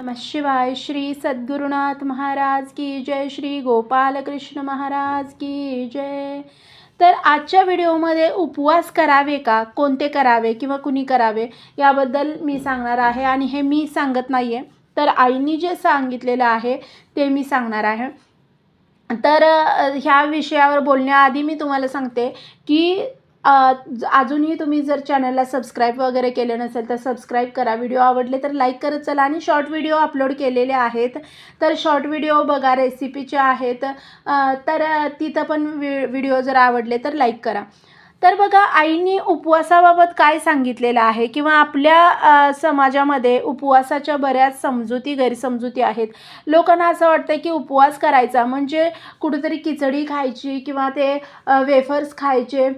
नमः शिवाय। श्री सद्गुरुनाथ महाराज की जय। श्री गोपाल कृष्ण महाराज की जय। तर आजच्या व्हिडिओमध्ये उपवास करावे का, कोणते करावे किंवा कुणी करावे याबद्दल मी सांगणार आहे. आणि हे मी सांगत नाही आहे, तर आईंनी जे सांगितलेलं आहे ते मी सांगणार आहे. तर ह्या विषयावर बोलण्याआधी मी तुम्हाला सांगते की अजूनही तुम्ही जर चॅनलला सबस्क्राईब वगैरे केले नसेल तर सबस्क्राईब करा. व्हिडिओ आवडले तर लाईक करत चला. आणि शॉर्ट व्हिडिओ अपलोड केलेले आहेत, तर शॉर्ट व्हिडिओ बघा, रेसिपीचे आहेत. तर तिथं पण व्हिडिओ जर आवडले तर लाईक करा. तर बघा, आईंनी उपवासाबाबत काय सांगितलेलं आहे किंवा आपल्या समाजामध्ये उपवासाच्या बऱ्याच समजुती गैरसमजुती आहेत. लोकांना असं वाटतं की उपवास करायचा म्हणजे कुठेतरी खिचडी खायची किंवा ते वेफर्स खायचे,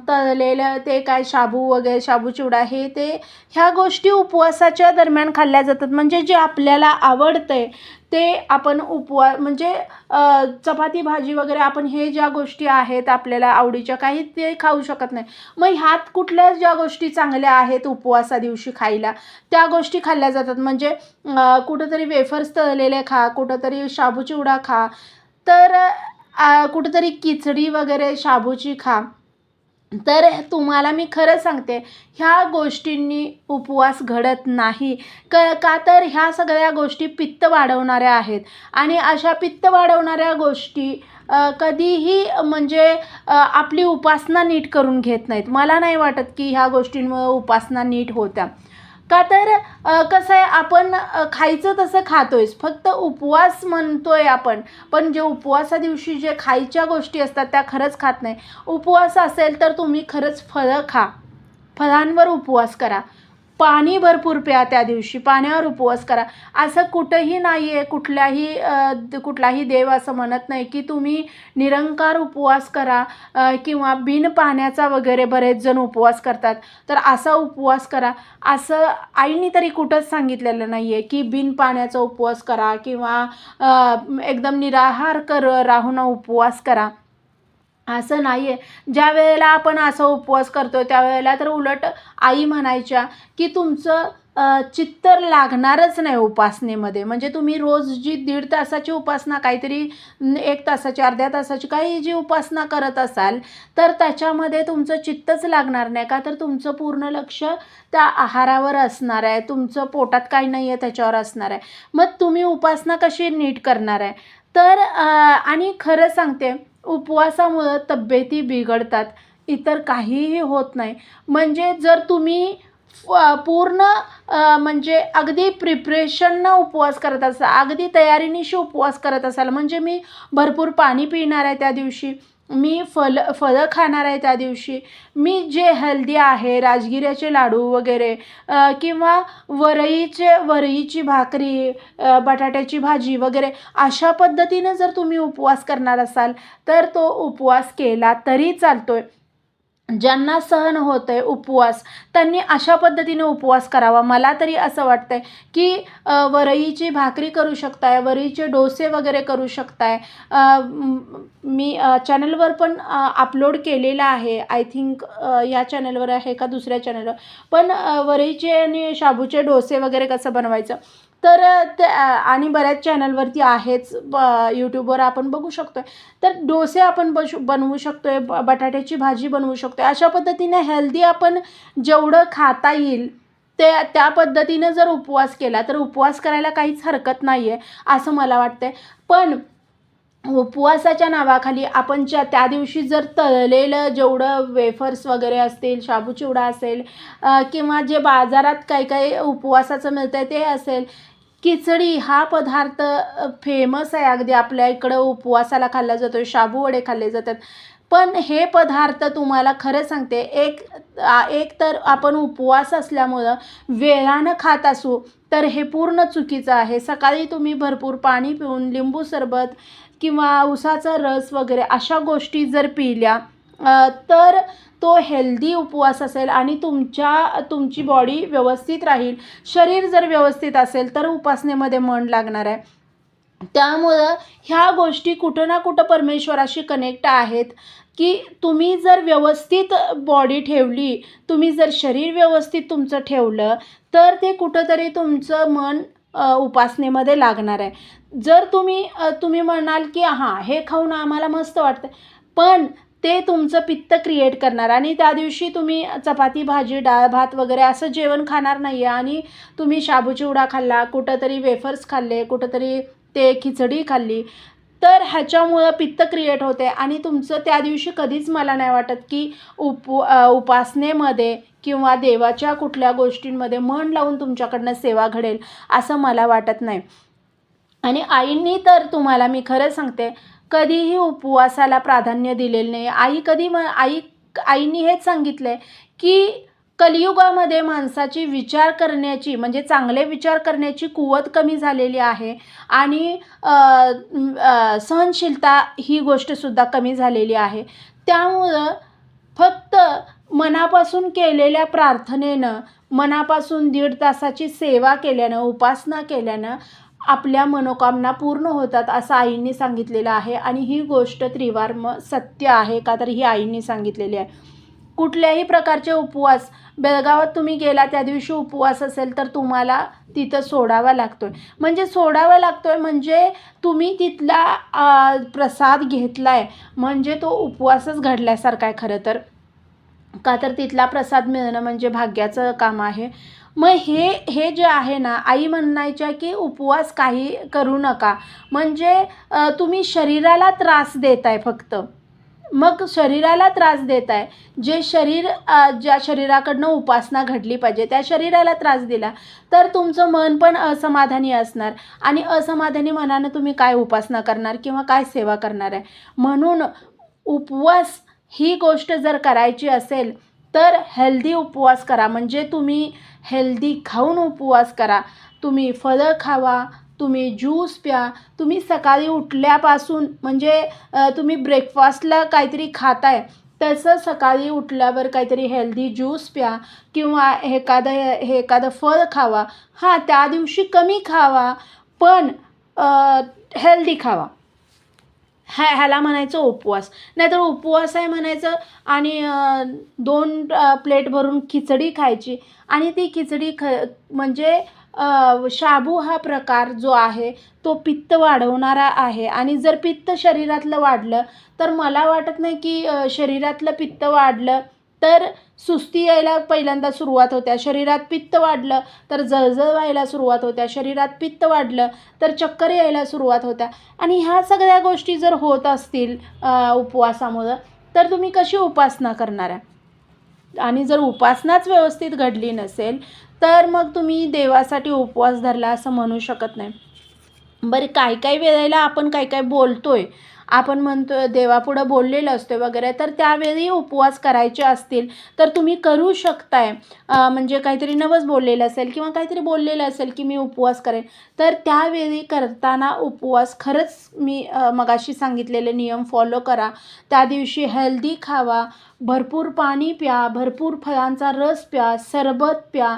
तळलेलं ते काय शाबू वगैरे, शाबू चिवडा, हे ते ह्या गोष्टी उपवासाच्या दरम्यान खाल्ल्या जातात. म्हणजे जे आपल्याला आवडतंय ते आपण म्हणजे चपाती भाजी वगैरे आपण हे ज्या गोष्टी आहेत आपल्याला आवडीच्या काही ते खाऊ शकत नाही. मग ह्यात कुठल्या ज्या गोष्टी चांगल्या आहेत उपवासा दिवशी खायला त्या गोष्टी खाल्ल्या जातात. म्हणजे कुठंतरी वेफर्स तळलेले खा, कुठंतरी शाबू चिवडा खा, तर कुठंतरी खिचडी वगैरे शाबूची खा. तर तुम्हाला मी खरं सांगते, ह्या गोष्टींनी उपवास घडत नाही. का तर ह्या सगळ्या गोष्टी पित्त वाढवणाऱ्या आहेत. आणि अशा पित्त वाढवणाऱ्या गोष्टी कधीही म्हणजे आपली उपासना नीट करून घेत नाहीत. मला नाही वाटत की ह्या गोष्टींमुळे उपासना नीट होत्या. का तर कसं आहे, आपण खायचं तसं खातोयच, फक्त उपवास म्हणतोय आपण, पण जे उपवासा दिवशी जे खायच्या गोष्टी असतात त्या खरंच खात नाही. उपवास असेल तर तुम्ही खरंच फळं खा, फळांवर उपवास करा, पाणी भरपूर प्या, त्या दिवशी पाण्यावर उपवास करा. असं कुठंही नाही आहे, कुठलाही देव असं म्हणत नाही की तुम्ही निरंकार उपवास करा किंवा बिन पाण्याचा वगैरे बरेच जण उपवास करतात, तर असा उपवास करा. असं आईने तरी कुठंच सांगितलेलं नाही आहे की बिन पाण्याचा उपवास करा किंवा एकदम निराहार राहून उपवास करा, असं नाही आहे. ज्या वेळेला आपण असा उपवास करतो त्यावेळेला तर उलट आई म्हणायच्या की तुमचं चित्त लागणारच नाही उपासनेमध्ये. म्हणजे तुम्ही रोज जी 1.5 तासाची उपासना, काहीतरी 1 तासाची, अर्ध्या तासाची काही जी उपासना करत असाल तर त्याच्यामध्ये तुमचं चित्तच लागणार नाही. का तर तुमचं पूर्ण लक्ष त्या आहारावर असणार आहे, तुमचं पोटात काही नाही आहे त्याच्यावर असणार आहे. मग तुम्ही उपासना कशी नीट करणार आहे? तर आणि खरं सांगते, उपवासामुळं तब्येती बिघडतात, इतर काहीही होत नाही. म्हणजे जर तुम्ही पूर्ण म्हणजे अगदी प्रिपरेशननं उपवास करत असाल, अगदी तयारीनिशी उपवास करत असाल, म्हणजे मी भरपूर पाणी पिणार आहे त्या दिवशी, मी फळं खाणार आहे त्या दिवशी, मी जे हेल्दी आहे राजगिऱ्याचे लाडू वगैरे किंवा वरईची भाकरी, बटाट्याची भाजी वगैरे, अशा पद्धतीनं जर तुम्ही उपवास करणार असाल तर तो उपवास केला तरी चालतोय. ज्यांना सहन होतं आहे उपवास त्यांनी अशा पद्धतीने उपवास करावा. मला तरी असं वाटतं आहे की वरईची भाकरी करू शकताय, वरईचे डोसे वगैरे करू शकताय. मी चॅनलवर पण अपलोड केलेला आहे, आय थिंक या चॅनलवर आहे का दुसऱ्या चॅनलवर, पण वरईचे आणि शाबूचे डोसे वगैरे कसं बनवायचं तर ते आणि बऱ्याच चॅनलवरती आहेच, यूट्यूबवर आपण बघू शकतो आहे. तर डोसे आपण बनवू शकतो आहे, बटाट्याची भाजी बनवू शकतो आहे. अशा पद्धतीने हेल्दी आपण जेवढं खाता येईल त्या पद्धतीनं जर उपवास केला तर उपवास करायला काहीच हरकत नाही आहे असं मला वाटतं आहे. पण उपवासाच्या नावाखाली आपण त्या दिवशी जर तळलेलं जेवढं वेफर्स वगैरे असतील, शाबू चिवडा असेल किंवा जे बाजारात काही काही उपवासाचं मिळतं आहे ते असेल, खिचडी हा पदार्थ फेमस आहे, अगदी आपल्या इकडं उपवासाला खाल्ला जातो, शाबू वडे खाल्ले जातात. पण हे पदार्थ तुम्हाला खरं सांगते, एक तर आपण उपवास असल्यामुळं वेळानं खात असू तर हे पूर्ण चुकीचं आहे. सकाळी तुम्ही भरपूर पाणी पिऊन लिंबू सरबत किंवा उसाचा रस वगैरे अशा गोष्टी जर पिल्या तर तो हेल्दी उपवास असेल आणि तुमची बॉडी व्यवस्थित राहील. शरीर जर व्यवस्थित असेल तर उपासनेमध्ये मन लागणार आहे. त्यामुळं ह्या गोष्टी कुठं ना कुठं परमेश्वराशी कनेक्ट आहेत की तुम्ही जर व्यवस्थित बॉडी ठेवली, तुम्ही जर शरीर व्यवस्थित तुमचं ठेवलं तर ते कुठंतरी तुमचं मन उपासनेमध्ये लागणार आहे. जर तुम्ही म्हणाल की हां, हे खाऊन आम्हाला मस्त वाटतं, पण ते तुमचं पित्त क्रिएट करणार आणि त्या दिवशी तुम्ही चपाती, भाजी, डाळ, भात वगैरे असं जेवण खाणार नाही आहे आणि तुम्ही शाबू चिवडा खाल्ला, कुठंतरी वेफर्स खाल्ले, कुठंतरी ते खिचडी खाल्ली, तर ह्याच्यामुळं पित्त क्रिएट होते आणि तुमचं त्या दिवशी कधीच मला नाही वाटत की उपासनेमध्ये किंवा देवाच्या कुठल्या गोष्टींमध्ये मन लावून तुमच्याकडनं सेवा घडेल असं मला वाटत नाही. आणि आईंनी तर तुम्हाला मी खरं सांगते कधीही उपवासाला प्राधान्य दिलेलं नाही. आईंनी हेच सांगितलं आहे की कलियुगामध्ये माणसाची विचार करण्याची म्हणजे चांगले विचार करण्याची कुवत कमी झालेली आहे आणि सहनशीलता ही गोष्टसुद्धा कमी झालेली आहे. त्यामुळं फक्त मनापासून केलेल्या प्रार्थनेनं, मनापासून 1.5 तासाची सेवा केल्यानं, उपासना केल्यानं आपल्या मनोकामना पूर्ण होतात असं आईंनी सांगितलेलं आहे आणि ही गोष्ट त्रिवार्म सत्य आहे. का तर ही आईंनी सांगितलेली आहे. कुठल्याही प्रकारचे उपवास बेळगावात तुम्ही गेला त्या दिवशी उपवास असेल तर तुम्हाला तिथं सोडावा लागतो आहे. म्हणजे सोडावा लागतो आहे म्हणजे तुम्ही तिथला प्रसाद घेतला आहे म्हणजे तो उपवासच घडल्यासारखा आहे खरं तर. का तर तिथला प्रसाद मिळणं म्हणजे भाग्याचं काम आहे. मग हे जे आहे ना, आई म्हणायच्या की उपवास काही करू नका म्हणजे तुम्ही शरीराला त्रास देताय फक्त. मग शरीराला त्रास देताय. जे शरीर ज्या शरीराकडनं उपासना घडली पाहिजे त्या शरीराला त्रास दिला तर तुमचं मन पण असमाधानी असणार आणि असमाधानी मनानं तुम्ही काय उपासना करणार किंवा काय सेवा करणार आहे. म्हणून उपवास ही गोष्ट जर करायची असेल तर हेल्दी उपवास करा. म्हणजे तुम्ही हेल्दी खाऊन उपवास करा. तुम्ही फळं खावा, तुम्ही ज्यूस प्या. तुम्ही सकाळी उठल्यापासून म्हणजे तुम्ही ब्रेकफास्टला काहीतरी खाताय तसं सकाळी उठल्यावर काहीतरी हेल्दी ज्यूस प्या किंवा एखादं फळ खावा. हां, त्या दिवशी कमी खावा पण हेल्दी खावा. ह्याला म्हणायचं उपवास. नाहीतर उपवास आहे म्हणायचं आणि 2 प्लेट भरून खिचडी खायची आणि ती खिचडी म्हणजे शाबू हा प्रकार जो आहे तो पित्त वाढवणारा आहे आणि जर पित्त शरीरातलं वाढलं तर मला वाटत नाही की शरीरातलं पित्त वाढलं तर सुस्ती यायला पहिल्यांदा सुरुवात होत्या. शरीरात पित्त वाढलं तर जळजळ व्हायला सुरुवात होत्या. शरीरात पित्त वाढलं तर चक्कर यायला सुरुवात होत्या आणि ह्या सगळ्या गोष्टी जर होत असतील उपवासामुळं तर तुम्ही कशी उपासना करणार आहे. आणि जर उपासनाच व्यवस्थित घडली नसेल तर मग तुम्ही देवासाठी उपवास धरला असं म्हणू शकत नाही. बरं, काही वेळेला आपण काय बोलतोय, आपण म्हणतो देवापुढं बोललेलं असतो वगैरे तर त्यावेळी उपवास करायचे असतील तर तुम्ही करू शकताय. म्हणजे काहीतरी नवस बोललेलं असेल किंवा काहीतरी बोललेलं असेल की मी उपवास करेन तर त्यावेळी करताना उपवास खरंच मी मगाशी सांगितलेले नियम फॉलो करा. त्या दिवशी हेल्दी खावा, भरपूर पाणी प्या, भरपूर फळांचा रस प्या, सरबत प्या,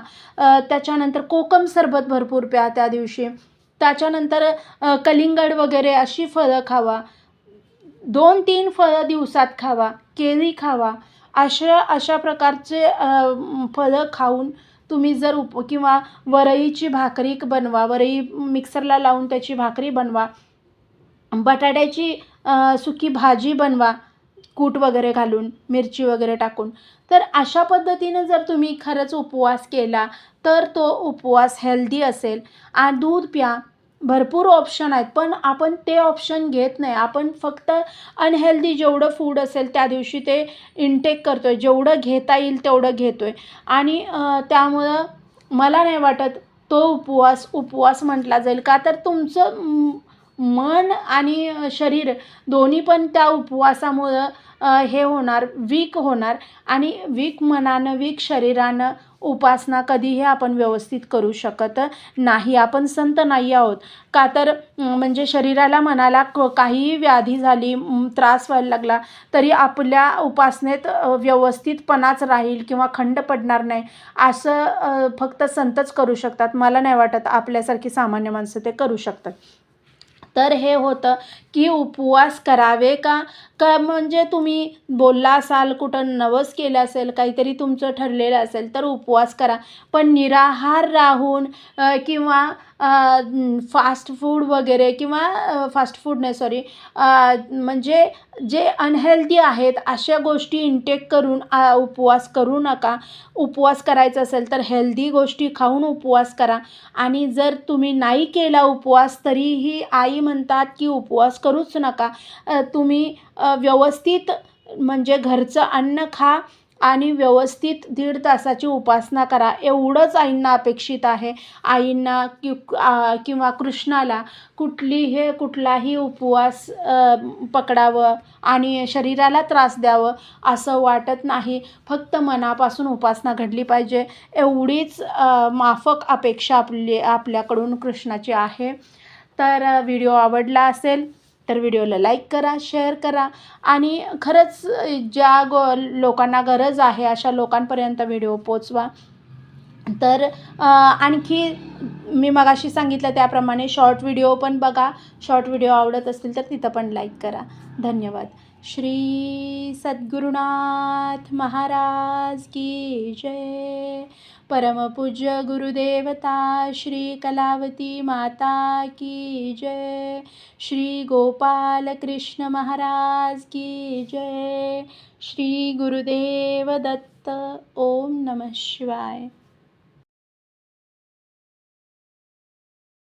त्याच्यानंतर कोकम सरबत भरपूर प्या त्या दिवशी. त्याच्यानंतर कलिंगड वगैरे अशी फळं खावा. 2-3 फळं दिवसात खावा, केळी खावा. अशा प्रकारचे फळं खाऊन तुम्ही जर किंवा वरईची भाकरी बनवा. वरई मिक्सरला लावून त्याची भाकरी बनवा. बटाट्याची सुकी भाजी बनवा कूट वगैरे घालून, मिरची वगैरे टाकून. तर अशा पद्धतीनं जर तुम्ही खरंच उपवास केला तर तो उपवास हेल्दी असेल. आणि दूध प्या. भरपूर ऑप्शन आहेत पण आपण ते ऑप्शन घेत नाही. आपण फक्त अनहेल्दी जेवढं फूड असेल त्या दिवशी ते इनटेक करतो आहे. जेवढं घेता येईल तेवढं घेतो आहे आणि त्यामुळं मला नाही वाटत तो उपवास म्हटला जाईल. का तर तुमचं मन आणि शरीर दोन्ही पण त्या उपवासामुळं हे होणार, वीक होणार आणि वीक मनानं, वीक शरीरानं उपासना कधीही आपण व्यवस्थित करू शकत नाही. आपण संत नाही आहोत. का तर म्हणजे शरीराला, मनाला काहीही व्याधी झाली, त्रास व्हायला लागला तरी आपल्या उपासनेत व्यवस्थितपणाच राहील किंवा खंड पडणार नाही असं फक्त संतच करू शकतात. मला नाही वाटत आपल्यासारखी सामान्य माणसं ते करू शकतात. तर हे होतं की उपवास करावे का म्हणजे तुम्ही बोलला असाल, कुठं नवस केलं असेल, काहीतरी तुमचं ठरलेलं असेल तर उपवास करा. पण निराहार राहून किंवा फास्ट फूड वगैरे किंवा फास्ट फूड नाही सॉरी म्हणजे जे अनहेल्दी आहेत अशा गोष्टी इंटेक करून उपवास करू नका. उपवास करायचा असेल तर हेल्दी गोष्टी खाऊन उपवास करा. आणि जर तुम्ही नाही केला उपवास तरीही आई म्हणतात की उपवास करूच नका. तुम्ही व्यवस्थित म्हणजे घरचं अन्न खा आणि व्यवस्थित 1.5 तासाची उपासना करा. एवढंच आईंना अपेक्षित आहे. आईंना किंवा कृष्णाला कुठलाही उपवास पकडावं आणि शरीराला त्रास द्यावं असं वाटत नाही. फक्त मनापासून उपासना घडली पाहिजे एवढीच माफक अपेक्षा आपल्याकडून कृष्णाची आहे. तर व्हिडिओ आवडला असेल तर व्हिडिओला लाईक करा, शेअर करा आणि खरंच ज्या लोकांना गरज आहे अशा लोकांपर्यंत व्हिडिओ पोचवा. तर आणखी मी मगाशी सांगितलं त्याप्रमाणे शॉर्ट व्हिडिओ पण बघा. शॉर्ट व्हिडिओ आवडत असतील तर तिथं पण लाईक करा. धन्यवाद. श्री सद्गुरुनाथ महाराज की जय. परमपूज्य गुरुदेवता श्री कलावती माता की जय. श्री गोपाल कृष्ण महाराज की जय. श्री गुरुदेव दत्त. ओम नमः शिवाय.